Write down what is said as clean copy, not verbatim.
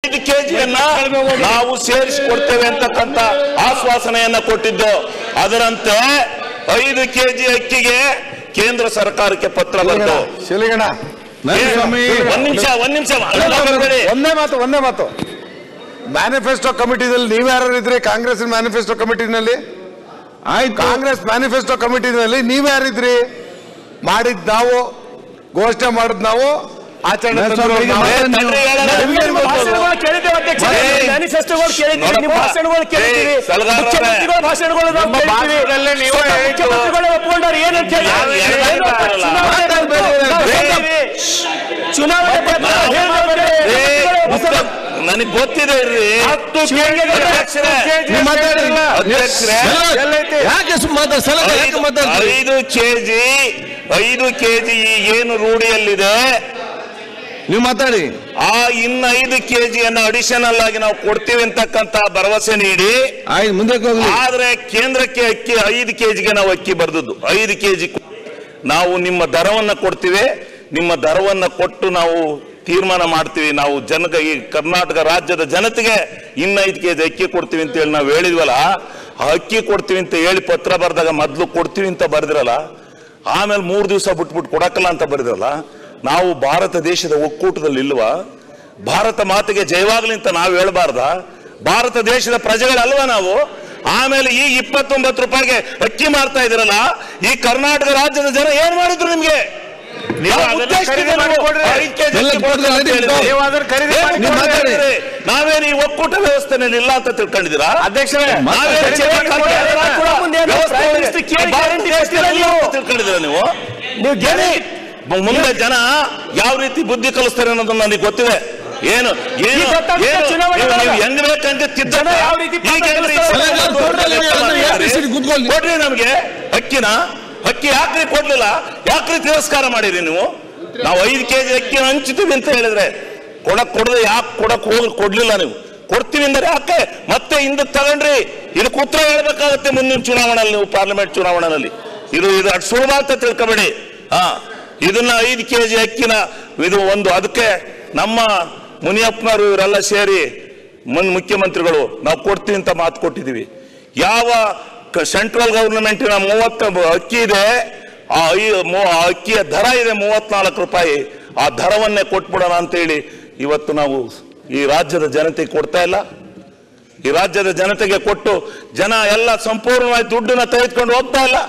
5 ಕೆಜಿಯನ್ನ ನಾವು ಸೇರಿಸಿಕೊಡ್ತೇವೆ ಅಂತಕ್ಕಂಥ ಆಶ್ವಾಸನೆಯನ್ನ ಕೊಟ್ಟಿದ್ದು. ಅದರಂತೆ 5 ಕೆಜಿ ಅಕ್ಕಿಗೆ ಕೇಂದ್ರ ಸರ್ಕಾರಕ್ಕೆ ಪತ್ರ ಬಂತು. ಒಂದ್ ನಿಮಿಷ ಒಂದೇ ಮಾತು ಮ್ಯಾನಿಫೆಸ್ಟೋ ಕಮಿಟಿನಲ್ಲಿ ನೀವು ಯಾರು ಇದ್ರಿ? ಕಾಂಗ್ರೆಸ್ ಮ್ಯಾನಿಫೆಸ್ಟೋ ಕಮಿಟಿನಲ್ಲಿ ಕಾಂಗ್ರೆಸ್ ಮ್ಯಾನಿಫೆಸ್ಟೋ ಕಮಿಟಿನಲ್ಲಿ ನೀವು ಯಾರಿದ್ರಿ? ಮಾಡಿದ್ ನಾವು, ಘೋಷಣೆ ಮಾಡಿದ್ ನಾವು, ಆಚರಣೆ ನನಗೆ ಗೊತ್ತಿದೆ. 5 ಕೆಜಿ ಏನು ರೂಢಿಯಲ್ಲಿದೆ ನೀವು ಮಾತಾಡಿ. ಇನ್ನು 5 ಕೆಜಿಯನ್ನು ಅಡಿಷನಲ್ ಆಗಿ ನಾವು ಕೊಡ್ತೀವಿ ಅಂತಕ್ಕಂತ ಭರವಸೆ ನೀಡಿ ಮುಂದೆ ಆದ್ರೆ ಕೇಂದ್ರಕ್ಕೆ ಅಕ್ಕಿ 5 ಕೆಜಿಗೆ ನಾವು ಅಕ್ಕಿ ಬರ್ದದ್ದು 5 ಕೆಜಿ ನಾವು ನಿಮ್ಮ ದರವನ್ನ ಕೊಡ್ತೀವಿ. ನಿಮ್ಮ ದರವನ್ನ ಕೊಟ್ಟು ನಾವು ತೀರ್ಮಾನ ಮಾಡ್ತೀವಿ. ನಾವು ಈ ಕರ್ನಾಟಕ ರಾಜ್ಯದ ಜನತೆಗೆ ಇನ್ನು 5 ಕೆಜಿ ಅಕ್ಕಿ ಕೊಡ್ತೀವಿ ಅಂತ ಹೇಳಿ ನಾವು ಹೇಳಿದ್ವಲ್ಲ. ಆ ಅಕ್ಕಿ ಕೊಡ್ತೀವಿ ಅಂತ ಹೇಳಿ ಪತ್ರ ಬರ್ದಾಗ ಮೊದ್ಲು ಕೊಡ್ತೀವಿ ಅಂತ ಬರ್ದಿರಲ್ಲ, ಆಮೇಲೆ 3 ದಿವಸ ಬಿಟ್ಬಿಟ್ಟು ಕೊಡಕಲ್ಲ ಅಂತ ಬರ್ದಿರಲ್ಲ. ನಾವು ಭಾರತ ದೇಶದ ಒಕ್ಕೂಟದಲ್ಲಿ ಇಲ್ವಾ? ಭಾರತ ಮಾತೆಗೆ ಜಯವಾಗ್ಲಿ ಅಂತ ನಾವು ಹೇಳ್ಬಾರ್ದ? ಭಾರತ ದೇಶದ ಪ್ರಜೆಗಳಲ್ವಾ ನಾವು? ಆಮೇಲೆ ಈ 29 ರೂಪಾಯಿಗೆ ಅಕ್ಕಿ ಮಾರ್ತಾ ಇದ್ರಲ್ಲ, ಈ ಕರ್ನಾಟಕ ರಾಜ್ಯದ ಜನ ಏನ್ ಮಾಡಿದ್ರು ನಿಮ್ಗೆ? ನಾವೇನು ಈ ಒಕ್ಕೂಟ ವ್ಯವಸ್ಥೆನಲ್ಲಿ ಇಲ್ಲ ಅಂತ ತಿಳ್ಕೊಂಡಿದ್ದೀರಾ ಅಧ್ಯಕ್ಷರೇ? ತಿಳ್ಕೊಂಡಿದ್ದೀರಾ ನೀವು? ಮುಂದೆ ಜನ ಯಾವ ರೀತಿ ಬುದ್ಧಿ ಕಲಿಸ್ತಾರೆ ಅನ್ನೋದು ನನಗೆ ಗೊತ್ತಿದೆ. ಏನು ಏನು ಹೆಂಗ್ ಬೇಕಂತ ಕೊಡ್ರಿ ನಮ್ಗೆ ಅಕ್ಕಿ ಯಾಕ್ರಿ ಕೊಡ್ಲಿಲ್ಲ? ಯಾಕ್ರಿ ತಿರಸ್ಕಾರ ಮಾಡಿರಿ ನೀವು? ನಾವು 5 ಕೆಜಿ ಅಕ್ಕಿನ ಹಂಚ್ತೀವಿ ಅಂತ ಹೇಳಿದ್ರೆ ಕೊಡದೆ ಯಾಕೆ ಕೊಡ್ಲಿಲ್ಲ? ನೀವು ಕೊಡ್ತೀವಿ ಅಂದ್ರೆ ಯಾಕೆ ಮತ್ತೆ ಹಿಂದಕ್ಕೆ ತಗೊಂಡ್ರಿ? ಇದಕ್ಕೆ ಉತ್ತರ ಹೇಳ್ಬೇಕಾಗತ್ತೆ ಮುಂದಿನ ಚುನಾವಣೆಯಲ್ಲಿ, ನೀವು ಪಾರ್ಲಿಮೆಂಟ್ ಚುನಾವಣೆಯಲ್ಲಿ. ಇದು ಸುಲಭ ಅಂತ ತಿಳ್ಕೊಬೇಡಿ. ಇದನ್ನ 5 ಕೆಜಿ ಅಕ್ಕಿನ ಒಂದು ಅದಕ್ಕೆ ನಮ್ಮ ಮುನಿಯಪ್ಪನವರು ಇವರೆಲ್ಲ ಸೇರಿ ಮುಖ್ಯಮಂತ್ರಿಗಳು ನಾವು ಕೊಡ್ತೀವಿ ಅಂತ ಮಾತು ಕೊಟ್ಟಿದ್ದೀವಿ. ಯಾವ ಸೆಂಟ್ರಲ್ ಗವರ್ನಮೆಂಟಿನ 30 ಅಕ್ಕಿ ಇದೆ, ಆ ಅಕ್ಕಿಯ ದರ ಇದೆ 34 ರೂಪಾಯಿ. ಆ ದರವನ್ನೇ ಕೊಟ್ಬಿಡೋಣ ಅಂತೇಳಿ ಇವತ್ತು ನಾವು ಈ ರಾಜ್ಯದ ಜನತೆಗೆ ಕೊಡ್ತಾ ಇಲ್ಲ. ಈ ರಾಜ್ಯದ ಜನತೆಗೆ ಕೊಟ್ಟು ಜನ ಎಲ್ಲ ಸಂಪೂರ್ಣವಾಗಿ ದುಡ್ಡನ್ನ ತೆಗೆದುಕೊಂಡು ಹೋಗ್ತಾ ಇಲ್ಲ.